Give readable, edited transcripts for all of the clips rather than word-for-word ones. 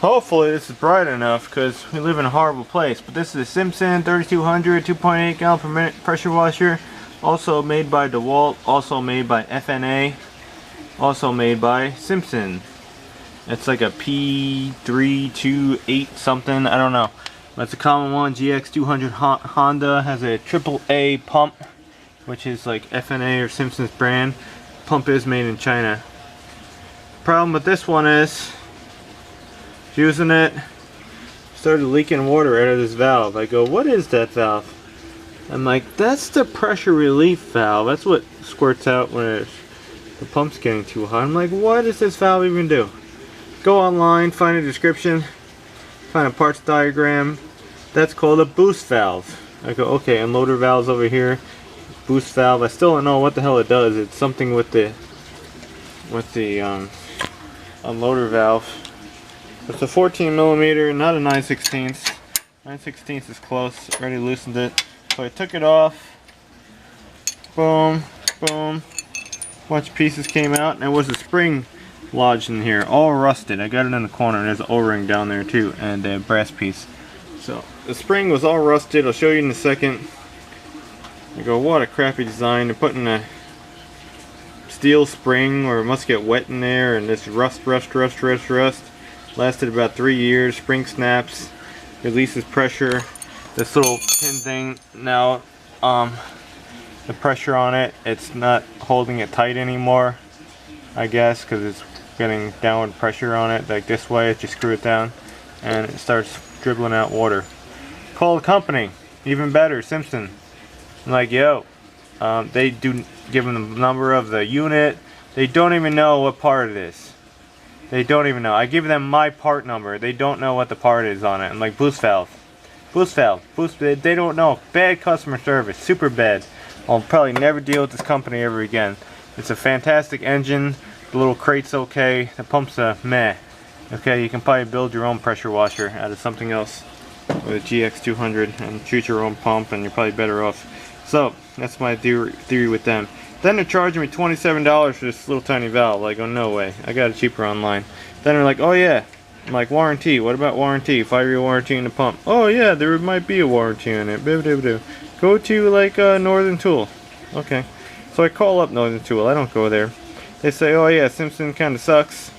Hopefully this is bright enough because we live in a horrible place. But this is a Simpson 3200 2.8 gallon per minute pressure washer. Also made by DeWalt, also made by FNA, also made by Simpson. It's like a P328 something, I don't know. But it's a common one. GX200 Honda has a AAA pump, which is like FNA or Simpson's brand. Pump is made in China. Problem with this one is, using it, started leaking water out of this valve. I go, what is that valve? I'm like, that's the pressure relief valve. That's what squirts out when the pump's getting too hot. I'm like, what does this valve even do? Go online, find a description, find a parts diagram. That's called a boost valve. I go, okay, unloader valve's over here. Boost valve. I still don't know what the hell it does. It's something with the unloader valve. It's a 14 millimeter, not a 9/16. 9/16 is close. Already loosened it. So I took it off. Boom, boom. A bunch of pieces came out, and there was a spring lodged in here, all rusted. I got it in the corner, and there's an O-ring down there too, and a brass piece. So the spring was all rusted. I'll show you in a second. I go, what a crappy design. They're putting a steel spring, or it must get wet in there, and this rust. Lasted about 3 years. Spring snaps, releases pressure. This little pin thing now, the pressure on it, it's not holding it tight anymore, I guess, because it's getting downward pressure on it. Like this way, if you screw it down, and it starts dribbling out water. Call the company, even better, Simpson. I'm like, yo, they do give them the number of the unit. They don't even know what part it is. They don't even know. I give them my part number. They don't know what the part is on it. I'm like, boost valve. Boost valve. Boost. They don't know. Bad customer service. Super bad. I'll probably never deal with this company ever again. It's a fantastic engine. The little crate's okay. The pump's a meh. Okay, you can probably build your own pressure washer out of something else with a GX200 and shoot your own pump, and you're probably better off. So, that's my theory with them. Then they're charging me $27 for this little tiny valve. Like, oh, no way. I got it cheaper online. Then they're like, oh yeah. I'm like, warranty. What about warranty? 5-year warranty in the pump. Oh yeah, there might be a warranty on it. Go to like Northern Tool. Okay. So I call up Northern Tool. I don't go there. They say, oh yeah, Simpson kind of sucks.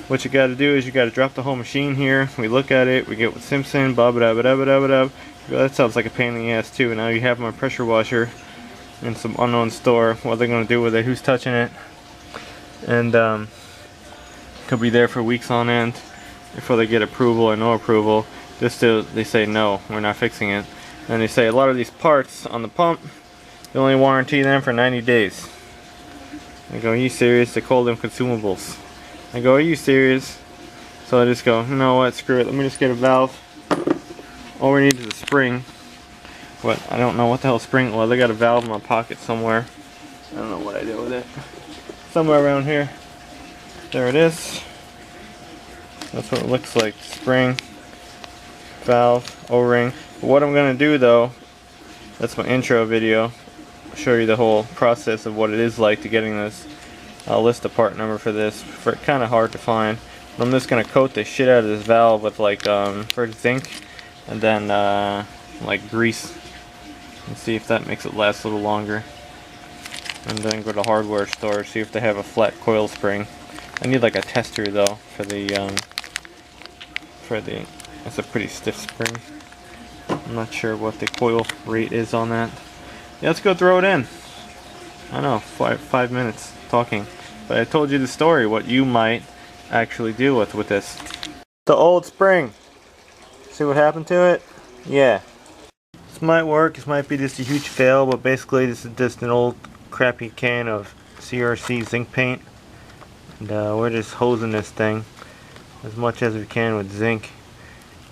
What you got to do is you got to drop the whole machine here. We look at it. We get with Simpson. Blah blah blah blah blah blah. That sounds like a pain in the ass too. Now you have my pressure washer in some unknown store. What they're gonna do with it? Who's touching it? And could be there for weeks on end before they get approval or no approval. They say no, we're not fixing it. And they say a lot of these parts on the pump, they only warranty them for 90 days. I go, are you serious? They call them consumables. I go, are you serious? So I just go, you know what, screw it. Let me just get a valve. All we need is a spring. What? I don't know what the hell spring. Well, they got a valve in my pocket somewhere. I don't know what I did with it. Somewhere around here. There it is. That's what it looks like. Spring, valve, O-ring. What I'm gonna do though, that's my intro video. I'll show you the whole process of what it is like to getting this. I'll list the part number for this. For kind of hard to find. But I'm just gonna coat the shit out of this valve with like first zinc, and then like grease. And see if that makes it last a little longer. And then go to the hardware store, see if they have a flat coil spring. I need like a tester though for the it's a pretty stiff spring. I'm not sure what the coil rate is on that. Yeah, let's go throw it in. I know, five minutes talking. But I told you the story, what you might actually deal with this. The old spring. See what happened to it? Yeah. This might work, this might be just a huge fail, but basically this is just an old crappy can of CRC zinc paint. And we're just hosing this thing as much as we can with zinc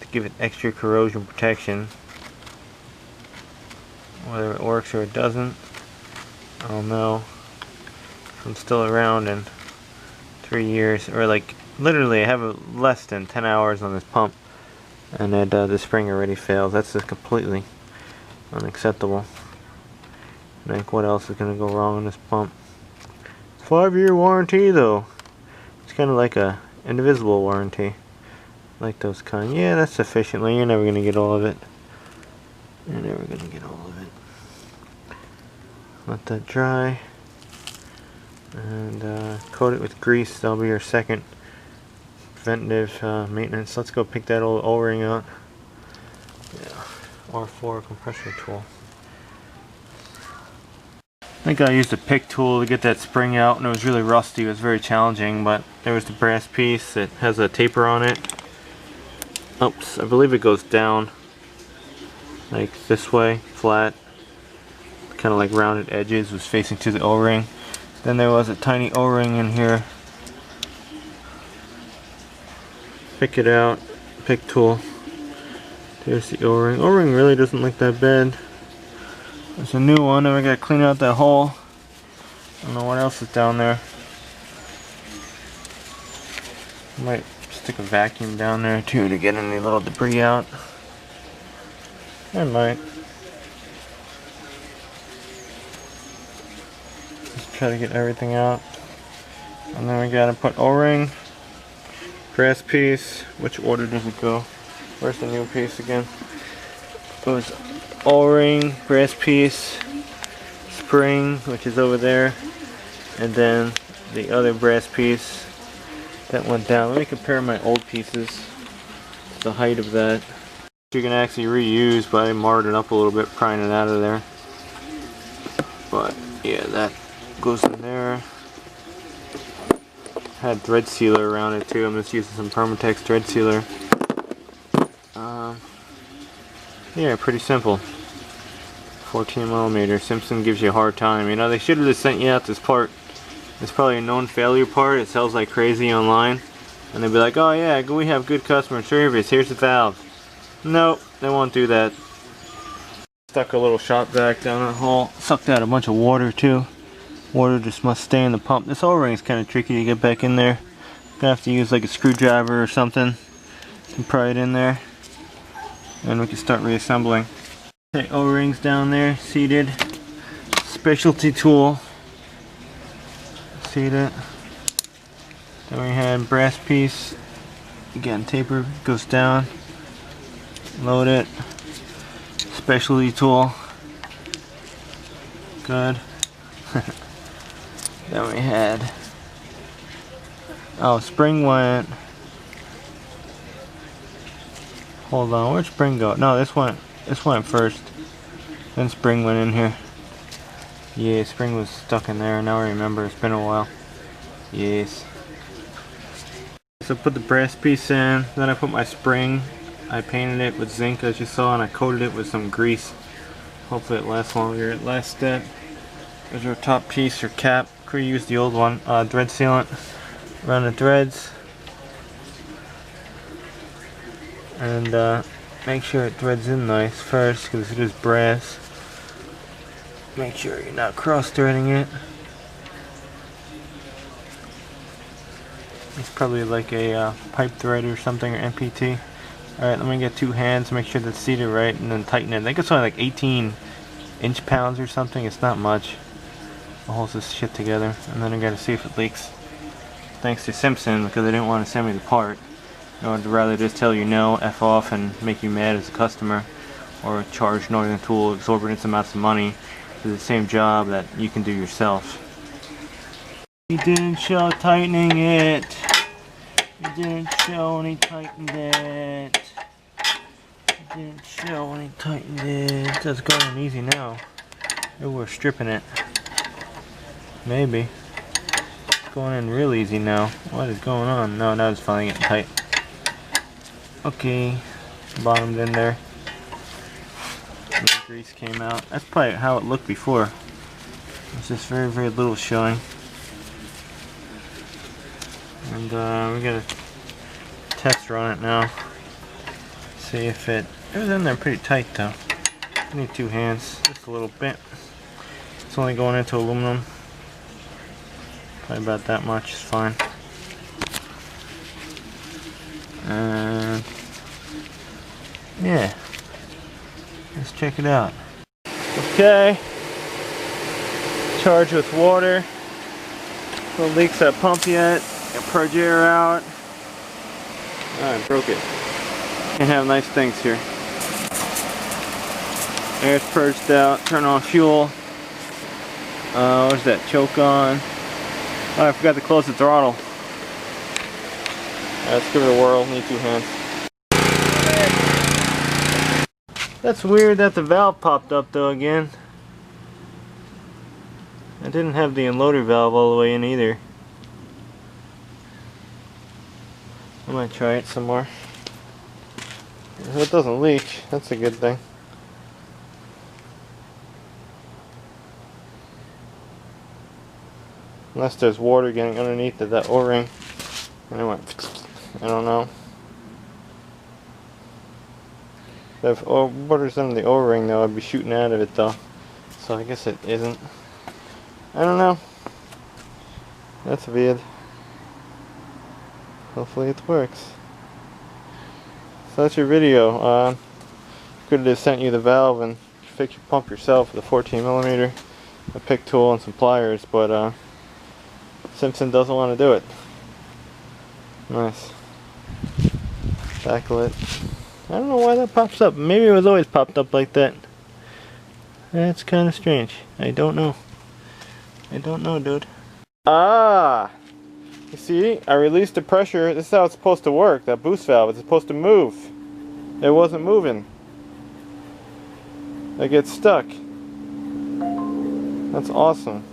to give it extra corrosion protection. Whether it works or it doesn't, I don't know. I'm still around in 3 years, or like literally I have less than 10 hours on this pump, and then the spring already fails. That's just completely unacceptable. Like, what else is gonna go wrong on this pump? 5-year warranty though. It's kind of like a indivisible warranty. like those kind. Yeah, that's sufficiently. You're never gonna get all of it. You're never gonna get all of it. Let that dry. And coat it with grease. That'll be your second preventative maintenance. Let's go pick that old O-ring out. Yeah, R4 compressor tool. I think I used a pick tool to get that spring out, and it was really rusty. It was very challenging, but there was the brass piece. It has a taper on it. Oops, I believe it goes down like this way, flat. Kind of like rounded edges, was facing to the O-ring. Then there was a tiny O-ring in here. Pick it out, pick tool. There's the O-ring. O-ring really doesn't look that bad. There's a new one, and we gotta clean out that hole. I don't know what else is down there. Might stick a vacuum down there too to get any little debris out. I might. Just try to get everything out. And then we gotta put O-ring, brass piece. Which order does it go? Where's the new piece again? It was O-ring, brass piece, spring, which is over there, and then the other brass piece that went down. Let me compare my old pieces to the height of that. You can actually reuse, but I marred it up a little bit, prying it out of there. But yeah, that goes in there. Had thread sealer around it too. I'm just using some Permatex thread sealer. Yeah, pretty simple. 14mm. Simpson gives you a hard time. You know, they should have just sent you out this part. It's probably a known failure part. It sells like crazy online. And they'd be like, oh yeah, we have good customer service. Here's the valve. Nope, they won't do that. Stuck a little shop vac down that hole. Sucked out a bunch of water too. Water just must stay in the pump. This O-ring is kind of tricky to get back in there. Gonna have to use like a screwdriver or something to pry it in there. And we can start reassembling. Okay, O-rings down there, seated. Specialty tool. Seat it. Then we had brass piece. Again, taper goes down. Load it. Specialty tool. Good. Then we had, oh, spring went. Hold on, where'd spring go? No, this went first. Then spring went in here. Yeah, spring was stuck in there. Now I remember, it's been a while. Yes. So I put the brass piece in, then I put my spring. I painted it with zinc as you saw, and I coated it with some grease. Hopefully it lasts longer. Last step. There's our top piece or cap. Could use the old one. Thread sealant around the threads. And make sure it threads in nice first, because it is brass. Make sure you're not cross-threading it. It's probably like a pipe thread or something, or MPT. Alright, let me get two hands, make sure that's seated right, and then tighten it. I think it's only like 18 inch-pounds or something. It's not much. It holds this shit together. And then I gotta see if it leaks. Thanks to Simpson, because they didn't want to send me the part. I would rather just tell you no, F off, and make you mad as a customer, or charge Northern Tool exorbitant amounts of money for the same job that you can do yourself. You didn't show tightening it. You didn't show when he tightened it. You didn't show when he tightened it. That's going easy now. Maybe we're stripping it. Maybe. It's going in real easy now. What is going on? No, now it's finally getting tight. Okay, bottomed in there. And the grease came out. That's probably how it looked before. It's just very, very little showing. And we got a tester on it now. See if it was in there pretty tight though. I need two hands, just a little bit. It's only going into aluminum. Probably about that much is fine. And yeah, let's check it out. Okay, charged with water. No leaks that pump yet. Got purge air out. I broke it. Can't have nice things here. Air's purged out. Turn on fuel. Where's that choke on? Oh, I forgot to close the throttle. Let's give it a whirl. Need 2 hands. That's weird that the valve popped up though again. I didn't have the unloader valve all the way in either. I might try it some more. If it doesn't leak, that's a good thing. Unless there's water getting underneath of that O-ring. And it went, I don't know. If water's under the O-ring though, I'd be shooting out of it though. So I guess it isn't. I don't know. That's weird. Hopefully it works. So that's your video. Could have just sent you the valve and fix your pump yourself with a 14mm, a pick tool and some pliers, but Simpson doesn't want to do it. Nice. Tackle it. I don't know why that pops up. Maybe it was always popped up like that. That's kind of strange. I don't know. I don't know, dude. Ah! You see, I released the pressure. This is how it's supposed to work. That boost valve is supposed to move. It wasn't moving. It gets stuck. That's awesome.